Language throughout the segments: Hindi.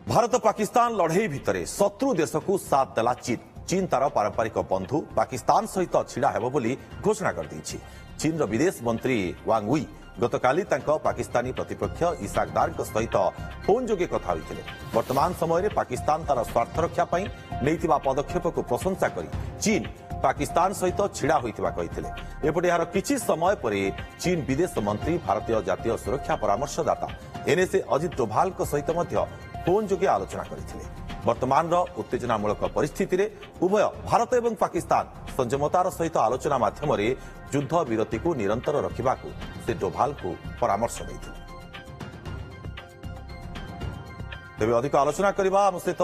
भारत पाकिस्तान लड़ई भितर शत्रु देश को साथ देला चीन। चीन तार पारंपरिक बंधु पाकिस्तान सहित छिड़ा हेब बोली घोषणा कर दी। चीन विदेश मंत्री वांग वी गतकाली पाकिस्तानी प्रतिपक्ष इसाक दार सहित फोन जोगे कथा होते। वर्तमान समय पाकिस्तान तार स्वार्थ रक्षा नहीं पदक्षेप को प्रशंसा कर चीन पाकिस्तान सहित छिड़ा होता कहते। एपटे यार किछि समय पर चीन विदेश मंत्री भारतीय जातीय सुरक्षा परामर्शदाता एनएसए अजित डोभाल सहित फोन जोगे आलोचना करते। वर्तमान उत्तेजनामूलक परिस्थिति रे उभय भारत एवं पाकिस्तान संयमतार सहित आलोचना माध्यम युद्ध विरति को निरंतर रखा से डोभाल को परामर्श देते। तेज अधिक आलोचना करने सहित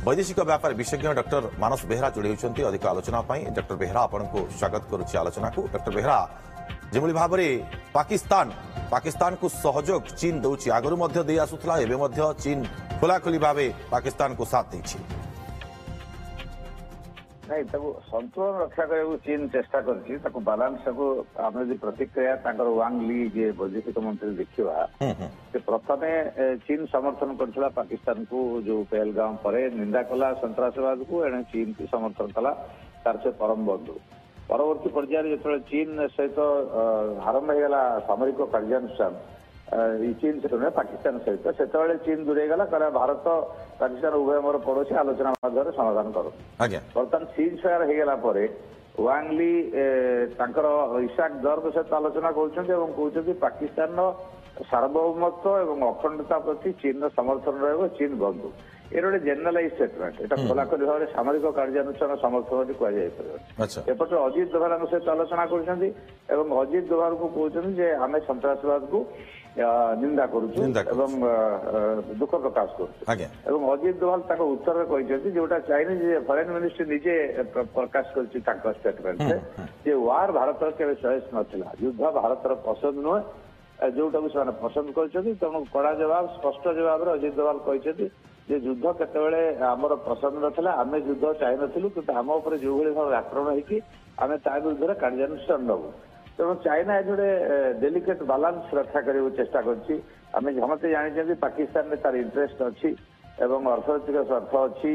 वैदेशिक व्यापार विशेषज्ञ डॉक्टर मानस बेहरा जोड़ी होती। अधिक आलोचना डॉक्टर बेहरा आपन को स्वागत करुच्ची आलोचना को। डॉक्टर बेहरा जो भाव में पाकिस्तान को सहयोग चीन दौची आगु दे आसुला एवं चीन खोलाखोली भाव पाकिस्तान को साथ देछि। नहीं संतुलन रक्षा करने चीन चेष्टा कर बालांस को आम जो प्रतिक्रिया वांग ली जे वैदेशिक मंत्री देखा प्रथम चीन समर्थन करथिला पाकिस्तान को जो पहलगाम पर निंदा कला सन्त्रासवाद को एणे चीन की समर्थन कला तार से परम बंधु परवर्ती पर्यायर जो चीन सहित आरंभ होगा सामरिक कार्यानुष्ठान चीन से पाकिस्तान सहित से चीन दूरे गला भारत पाकिस्तान उभय मोर पड़ोसी आलोचना माध्यम समाधान कर बर्तमान सीज फायर होगला वांगली इसाक दर सहित आलोचना कर पाकिस्तान सार्वभौमत्व और अखंडता प्रति चीन समर्थन रहा चीन बंधु ये गोटे जेनरालाइज स्टेटमेंट एटा खोलाखोली भाव में सामरिक कार्यानुष्ठान समर्थन कहपटे अजित डोभाल सहित आलोचना कर अजित डोभाल को कहते आम सन्त्रासवाद को निंदा करुचु दुख प्रकाश करुचु अजित डोभाल उत्तर कहते जोटा चाइनीज फरेन मिनिस्ट्री निजे प्रकाश कर स्टेटमेंट वार भारत के चॉइस नाला युद्ध भारत पसंद नुहे जोटा पसंद कर कड़ा जवाब स्पष्ट जवाब अजित डोभाल कहते युद्ध केतबेले आमर पसंद नाला आम युद्ध चाह नु कि आम उपर जो भाव आक्रमण होगी आम ता विरुद्ध कार्यानुष्ठान नबू तेणु चाइना ये गोटे डेलिकेट बालांस रक्षा करने चेष्टा करछि। आम समस्ते जानी पाकिस्तान में तार इंटरेस्ट अच्छी अर्थनैतिक स्वार्थ अच्छी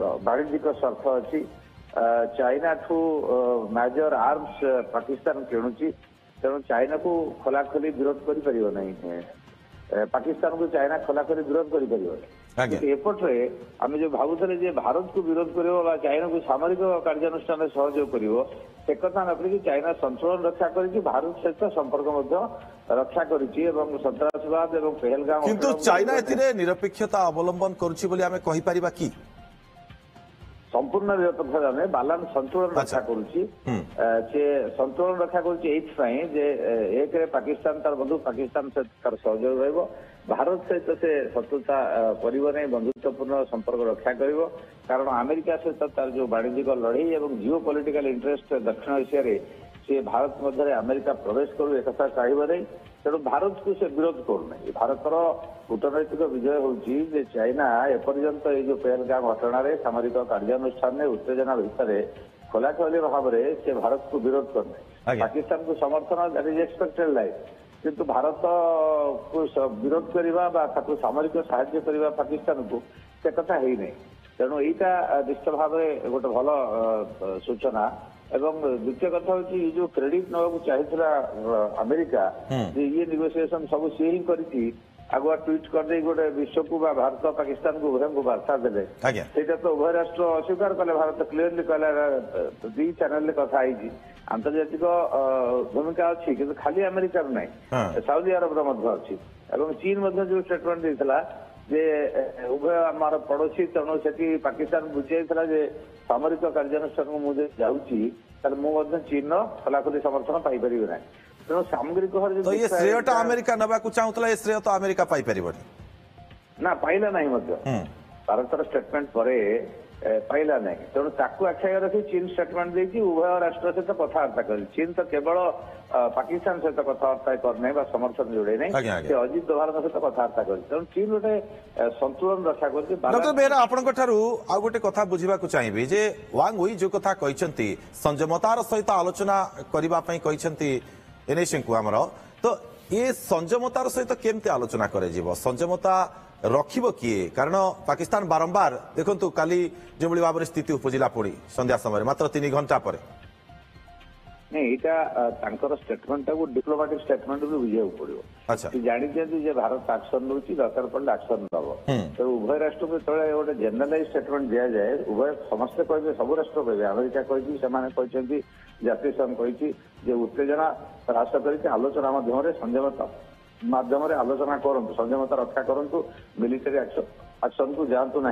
वाणिज्यिक स्वार्थ अच्छी चाइना ठू मेजर आर्म्स पाकिस्तान किणुची तेणु चाइना को खोलाखोली विरोध कर पाकिस्तान को चाइना खोलाखोली विरोध करपटे आम जो भावुले भारत को विरोध कर चाइना को सामरिक कार्यानुष्ठान सहयोग कर कथा न चाइना संतुलन रक्षा कर भारत सहित संपर्क रक्षा करवाद और पहलगाम किंतु चाइना ए निरपेक्षता अवलंबन करें कि संपूर्ण निरपेक्ष जाने बालांस संतुलन रक्षा करुच्ची संतुलन रक्षा एक पाकिस्तान तार बंधु पाकिस्तान सहित तार सहयोग रहा भारत सहित से शत्रुता कर बंधुत्वपूर्ण संपर्क रक्षा कर कारण अमेरिका सहित तार जो वाणिज्यिक लड़ई और जिओ पॉलिटिकल इंटरेस्ट दक्षिण एशिया सी भारत मध्य अमेरिका प्रवेश करू एक चाहिए नहीं तेणु भारत को से विरोध करना भारतर कूटनैतिक विजय होची चाइना एपर्यंत जो पहलगाम घटना सामरिक कार्यानुष्ठान उत्तेजना भितर खोलाखोली भाव में से भारत को विरोध करना पाकिस्तान को समर्थन दैट इज एक्सपेक्टेड लाइफ किंतु भारत को विरोध करने सामरिक साहाय्य करने पाकिस्तान को से कथा है नहीं तेणु यहाँ निश्चित भाव में गोटे भल सूचना एवं द्वितीय कथा हूँ जो क्रेडिट नवा चाहिए अमेरिका ये निगोसिएशन सब सी ही करी आगुआ ट्वीट करदे गोटे विश्व को भारत पाकिस्तान को उभय को वार्ता देते ସେଇଟା तो उभय राष्ट्र अस्वीकार कले भारत क्लीयरली कहला दी चैनल कथा है आंतर्जातिक भूमिका अच्छी कि खाली अमेरिका ना साउदी अरब अच्छी चीन जो स्टेटमेंट देता जे उभय आम पड़ोसी तेणु से पाकिस्तान बुझाई जे सामरिक कार्यानुष्ठान को मुझे जाऊँगी मुझे चीन खोलाखोली समर्थन पाइपर ना तेणु सामग्रिक तो ये श्रेयटा अमेरिका नवा चाहूला ये श्रेय तो अमेरिका पाइपर ना पाइला ना भारतर स्टेटमेंट पर पाइला ना तेणु ताकू आख्या रखी चीन स्टेटमेंट देखिए उभय राष्ट्र सहित कथबार्ता कर चीन तो केवल पाकिस्तान सहित कथबार्ता करना समर्थन जोड़े ना अजित डोभाल सहित कथबार्ता कर चीन गोटे संतुलन रक्षा कर। डॉक्टर बेहरा आपन गोटे कथा बुझा चाहिए जे वांग वी जो कथा संयमतार सहित आलोचना करने एनएसए को आमर तो ये संयमतार सहित केमती आलोचना कर संयमता रखिब किए कारण पाकिस्तान बारंबार देखंतु काली जो भाव में स्थिति उपजिला पुणी संध्या समय मात्र 3 घंटा पर नहीं यहाँ स्टेटमेंट को डिप्लोमेटिक स्टेटमेंट भी बुझा पड़ो। अच्छा जानी भारत एक्शन नौ दरकार पड़े एक्शन नब तो उभय राष्ट्र को जो गोटे जेनरालाइज स्टेटमेंट दि जाए उभय समस्ते कहे सब राष्ट्र कहे अमेरिका कही जातीय संघ कही उत्तेजना ह्रास करके आलोचना माध्यम संयमता माध्यम आलोचना करूँ संयमता रक्षा करूँ मिलिटारी एक्शन को जातु ना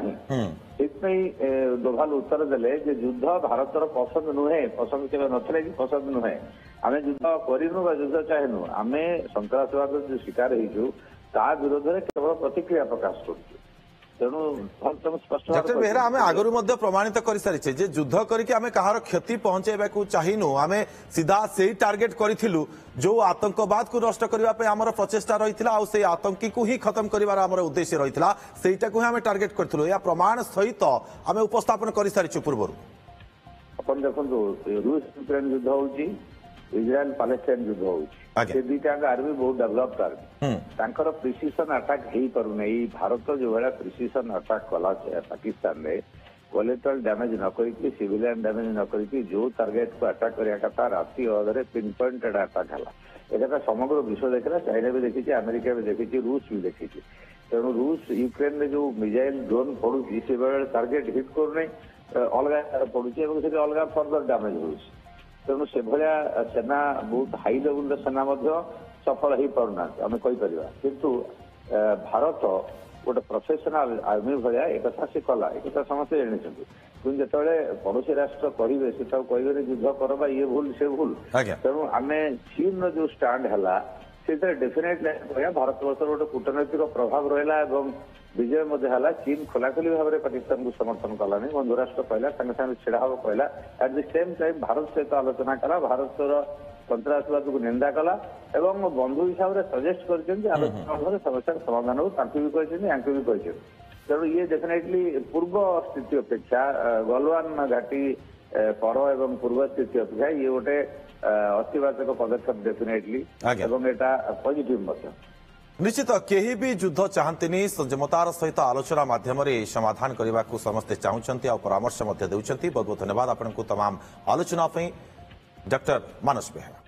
डोभाल उत्तर देले युद्ध भारतर पसंद नुहे पसंद के नथिले कि पसंद नुहे आम युद्ध करूँ युद्ध चाहेनु आम सन्तासवाद जो शिकार हो विरोध में केवल प्रतिक्रिया प्रकाश करूँ तेणु डॉक्टर बेहरा आम आगु प्रमाणित कर सारी जे युद्ध करके आम कहार क्षति पहुंचाइबा चाहनु आम सीधा से टार्गेट करूँ जो आतंकवाद को नष्ट करने आमर प्रचेषा रही से आतंकी को ही खत्म कर उद्देश्य रही से आम टार्गेट करूँ या प्रमाण सहित आम उपस्थापन कर सारी पूर्व देखो रूस यूक्रेन युद्ध होगी इज्राएल पैलेस्टाइन युद्ध होगी दुईटा आर्मी बहुत डेभलप्ड आर्मी प्रिसीजन अटैक हो पारे भारत जो भाया प्रिसीजन अटैक कला पाकिस्तान में कोलेटरल डैमेज न करके सिविलियन डैमेज न करके जो टार्गेट को अटैक करने कथा राति अधे पिन पॉइंटेड अटैक है एक समग्र विश्व देखा चाइना भी देखी अमेरिका भी देखी रूस भी देखी तेणु रूस यूक्रेन में जो मिसाइल ड्रोन पड़ुची से टार्गेट हिट करना अलग पड़ुची अलग फर्दर डैमेज हो तेणु से भाया सेना बहुत हाई लेवल सेना सफल हो पारना आम कहीपर किंतु भारत गोटे प्रोफेशनल आर्मी भाया एक से कला एक समस्त जानी जो पड़ोसी राष्ट्र कहे से कहे युद्ध कर ये भूल से भूल तेणु आम चीन जो स्टाण्ड है से डेफिनेटली भारत वर्ष गोटे कूटनैतिक प्रभाव रहा विजय चीन खोलाखोली भाव में पाकिस्तान को समर्थन कलानी बंधु राष्ट्र कहला सागे छिड़ा हम कहला at the same time Bharat सहित आलोचना कला भारत सन्तासवाद को निंदा कला एवं बंधु हिसाब से सजेस्ट कर समस्या समाधान हो भी कहते तेणु ये डेफिनेटली पूर्व स्थिति अपेक्षा गलवान घाटी पर एवं पूर्व स्थिति अपेक्षा ये गोटे अतिवाचक पदक्षेप डेफिनेटली पॉजिटिव निश्चित कहीं भी युद्ध चाहती संयमतार सहित आलोचना माध्यम समाधान करने को समस्ते चाहते और परामर्श बहुत बहुत धन्यवाद आपको तमाम आलोचना डॉक्टर मानस बेहरा।